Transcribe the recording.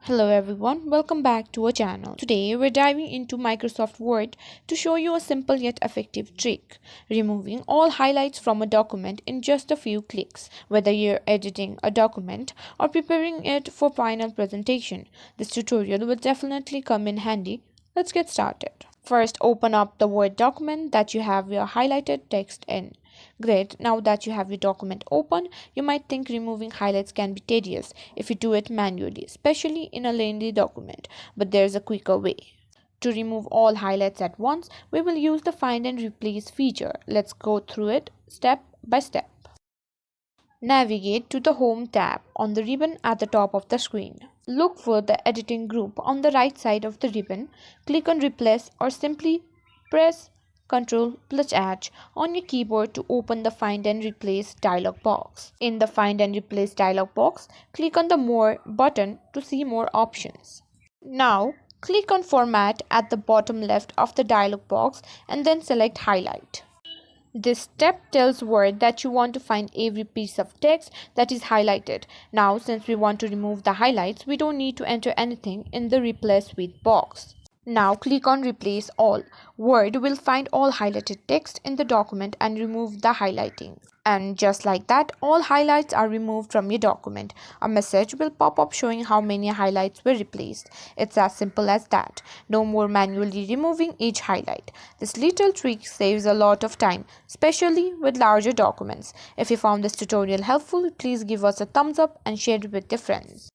Hello everyone, welcome back to our channel. Today we're diving into Microsoft Word to show you a simple yet effective trick, removing all highlights from a document in just a few clicks. Whether you're editing a document or preparing it for final presentation, this tutorial will definitely come in handy. Let's get started. First, open up the Word document that you have your highlighted text in. Great, now that you have your document open, you might think removing highlights can be tedious if you do it manually, especially in a lengthy document, but there's a quicker way. To remove all highlights at once, we will use the Find and Replace feature. Let's go through it step by step. Navigate to the Home tab on the ribbon at the top of the screen. Look for the Editing group on the right side of the ribbon. Click on Replace or simply press Ctrl plus H on your keyboard to open the Find and Replace dialog box. In the Find and Replace dialog box, click on the More button to see more options. Now, click on Format at the bottom left of the dialog box and then select Highlight. This step tells Word that you want to find every piece of text that is highlighted. Now, since we want to remove the highlights, we don't need to enter anything in the Replace With box. Now click on Replace All. Word will find all highlighted text in the document and remove the highlighting. And just like that, all highlights are removed from your document. A message will pop up showing how many highlights were replaced. It's as simple as that. No more manually removing each highlight. This little trick saves a lot of time, especially with larger documents. If you found this tutorial helpful, please give us a thumbs up and share it with your friends.